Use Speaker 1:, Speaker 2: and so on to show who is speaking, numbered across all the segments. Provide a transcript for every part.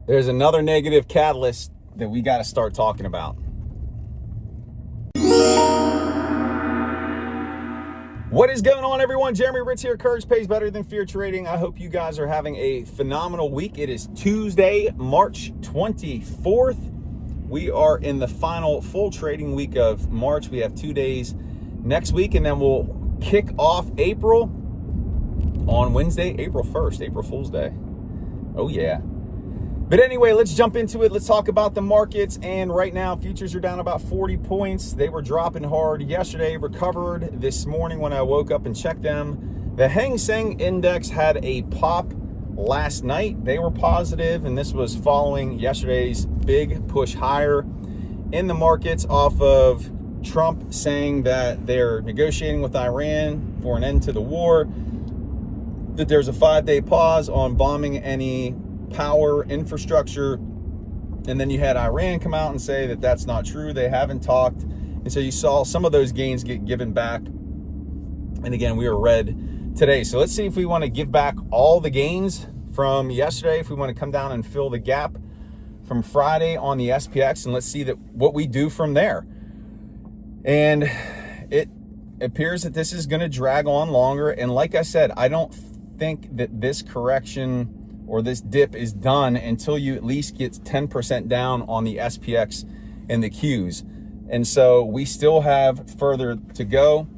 Speaker 1: there's another negative catalyst that we got to start talking about. What is going on, everyone? Jeremy Ritz here. Courage pays better than fear trading. I hope you guys are having a phenomenal week. It is Tuesday, March 24th. We are in the final full trading week of March. We have 2 days next week, and then we'll kick off April on Wednesday, April 1st, April Fool's Day. Oh, yeah. But anyway, let's jump into it. Let's talk about the markets. And right now, futures are down about 40 points. They were dropping hard yesterday, recovered this morning when I woke up and checked them. The Hang Seng Index had a pop last night. They were positive, and this was following yesterday's big push higher in the markets off of Trump saying that they're negotiating with Iran for an end to the war, that there's a 5-day pause on bombing any power infrastructure, and then you had Iran come out and say that that's not true. They haven't talked, and so you saw some of those gains get given back. And again, we were red today. So let's see if we want to give back all the gains from yesterday, if we want to come down and fill the gap from Friday on the SPX, and let's see that what we do from there. And it appears that this is going to drag on longer. And like I said, I don't think that this correction or this dip is done until you at least get 10% down on the SPX and the Qs. And so we still have further to go.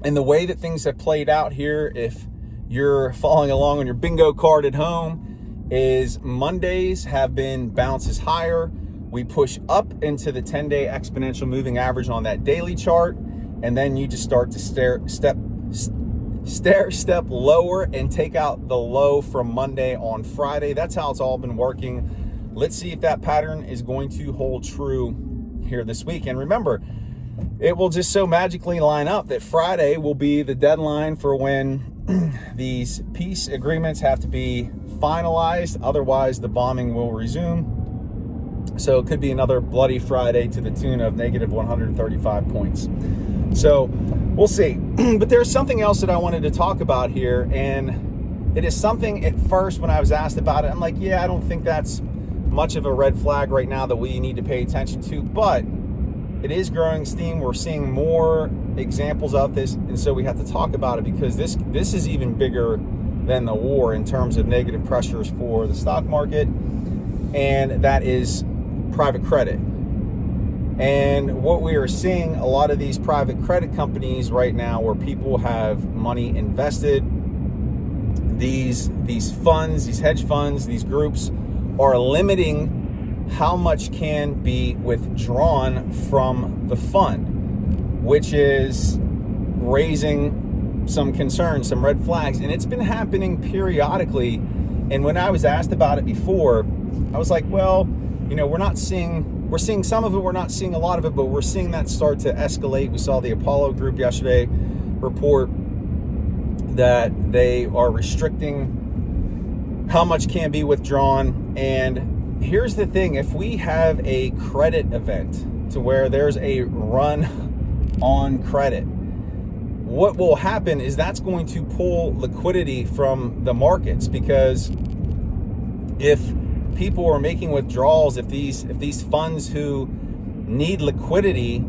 Speaker 1: And the way that things have played out here, if you're following along on your bingo card at home, is Mondays have been bounces higher. We push up into the 10-day exponential moving average on that daily chart, and then you just start to stair step lower and take out the low from Monday on Friday. That's how it's all been working. Let's see if that pattern is going to hold true here this week. And remember, it will just so magically line up that Friday will be the deadline for when these peace agreements have to be finalized. Otherwise, the bombing will resume. So it could be another bloody Friday to the tune of negative 135 points. So we'll see. But there's something else that I wanted to talk about here. And it is something at first when I was asked about it, I'm like, yeah, I don't think that's much of a red flag right now that we need to pay attention to. But it is growing steam. We're seeing more examples of this. And so we have to talk about it because this is even bigger than the war in terms of negative pressures for the stock market. And that is private credit. And what we are seeing, a lot of these private credit companies right now where people have money invested, these funds, these hedge funds, these groups are limiting how much can be withdrawn from the fund, which is raising some concerns, some red flags. And it's been happening periodically. And when I was asked about it before, I was like, well, you know, we're seeing some of it, we're not seeing a lot of it, but we're seeing that start to escalate. We saw the Apollo Group yesterday report that they are restricting how much can be withdrawn. And here's the thing, if we have a credit event to where there's a run on credit, what will happen is that's going to pull liquidity from the markets, because if people are making withdrawals, if these funds who need liquidity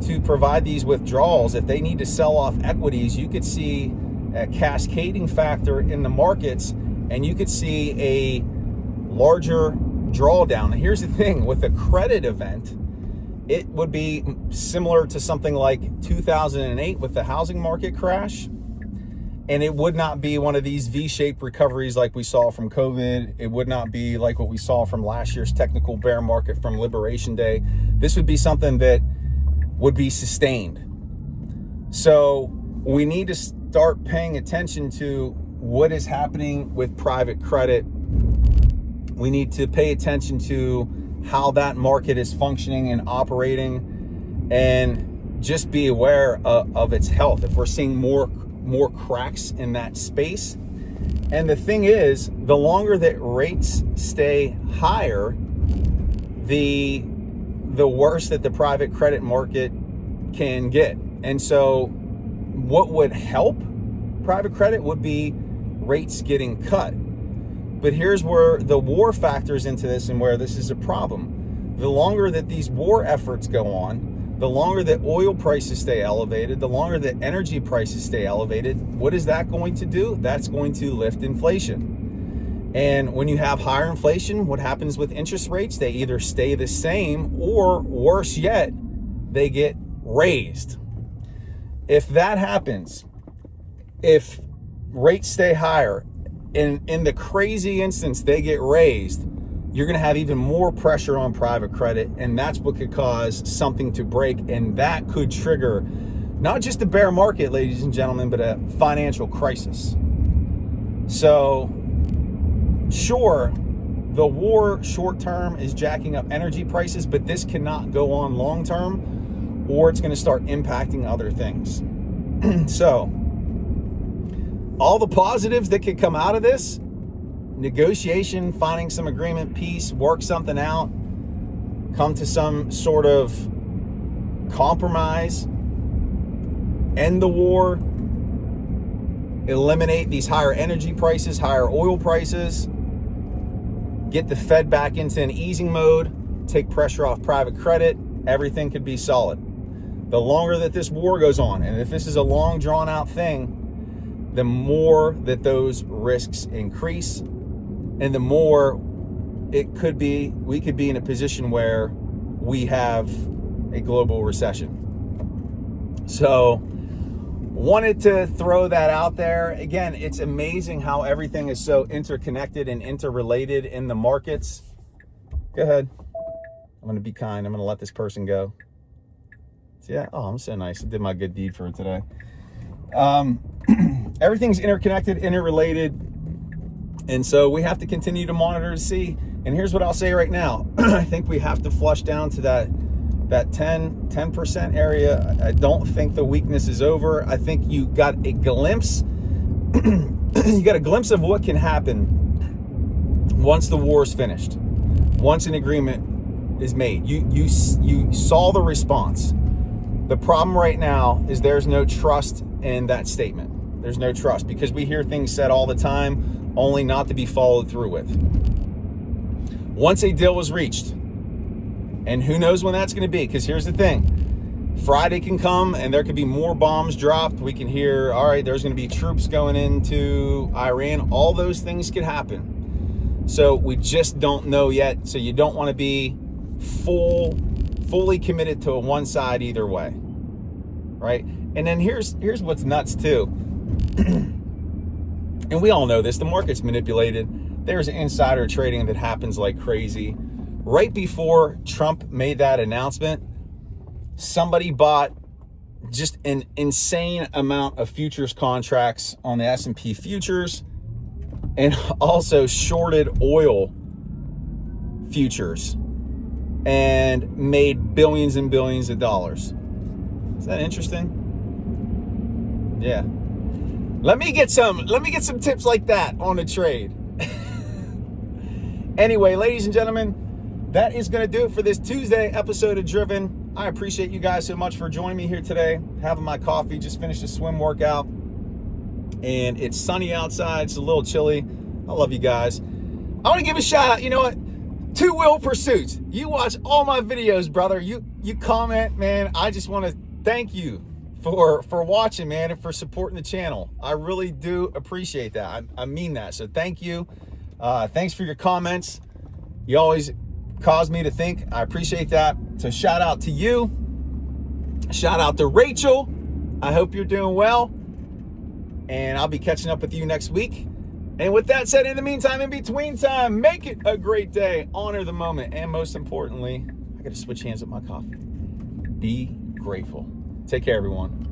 Speaker 1: to provide these withdrawals, if they need to sell off equities, you could see a cascading factor in the markets, and you could see a larger drawdown. And here's the thing, with a credit event, it would be similar to something like 2008 with the housing market crash. And it would not be one of these V-shaped recoveries like we saw from COVID. It would not be like what we saw from last year's technical bear market from Liberation Day. This would be something that would be sustained. So we need to start paying attention to what is happening with private credit. We need to pay attention to how that market is functioning and operating, and just be aware of its health. If we're seeing more cracks in that space. And the thing is, the longer that rates stay higher, the worse that the private credit market can get. And so what would help private credit would be rates getting cut. But here's where the war factors into this and where this is a problem. The longer that these war efforts go on, the longer that oil prices stay elevated, the longer that energy prices stay elevated, what is that going to do? That's going to lift inflation. And when you have higher inflation, what happens with interest rates? They either stay the same or, worse yet, they get raised. If that happens, if rates stay higher, in the crazy instance they get raised, you're going to have even more pressure on private credit, and that's what could cause something to break, and that could trigger not just a bear market, ladies and gentlemen, but a financial crisis. So sure, the war short term is jacking up energy prices, but this cannot go on long term, or it's going to start impacting other things. So all the positives that could come out of this: negotiation, finding some agreement, peace, work something out, come to some sort of compromise, end the war, eliminate these higher energy prices, higher oil prices, get the Fed back into an easing mode, take pressure off private credit, everything could be solid. The longer that this war goes on, and if this is a long drawn out thing, the more that those risks increase, and the more we could be in a position where we have a global recession. So wanted to throw that out there. Again, it's amazing how everything is so interconnected and interrelated in the markets. Go ahead. I'm going to be kind. I'm going to let this person go. So yeah. Oh, I'm so nice. I did my good deed for today. Everything's interconnected, interrelated, and so we have to continue to monitor to see. And here's what I'll say right now: I think we have to flush down to that 10% area. I don't think the weakness is over. I think you got a glimpse. You got a glimpse of what can happen once the war is finished, once an agreement is made. You saw the response. The problem right now is there's no trust in that statement. There's no trust, because we hear things said all the time, only not to be followed through with. Once a deal was reached, and who knows when that's going to be, because here's the thing: Friday can come and there could be more bombs dropped. We can hear, all right, there's going to be troops going into Iran. All those things could happen. So we just don't know yet. So you don't want to be fully committed to one side either way, right? And then here's what's nuts too. And we all know this: the market's manipulated. There's insider trading that happens like crazy. Right before Trump made that announcement, somebody bought just an insane amount of futures contracts on the S&P futures, and also shorted oil futures and made billions and billions of dollars. Is that interesting? Yeah. Let me get some tips like that on a trade. Anyway, ladies and gentlemen, that is going to do it for this Tuesday episode of Driven. I appreciate you guys so much for joining me here today. Having my coffee, just finished a swim workout, and it's sunny outside. It's a little chilly. I love you guys. I want to give a shout out. You know what? Two Wheel Pursuits. You watch all my videos, brother. You comment, man. I just want to thank you for watching, man, and for supporting the channel. I really do appreciate that. I mean that. So thank you. Thanks for your comments. You always cause me to think. I appreciate that. So shout out to you. Shout out to Rachel. I hope you're doing well. And I'll be catching up with you next week. And with that said, in the meantime, in between time, make it a great day. Honor the moment. And most importantly, I got to switch hands with my coffee. Be grateful. Take care, everyone.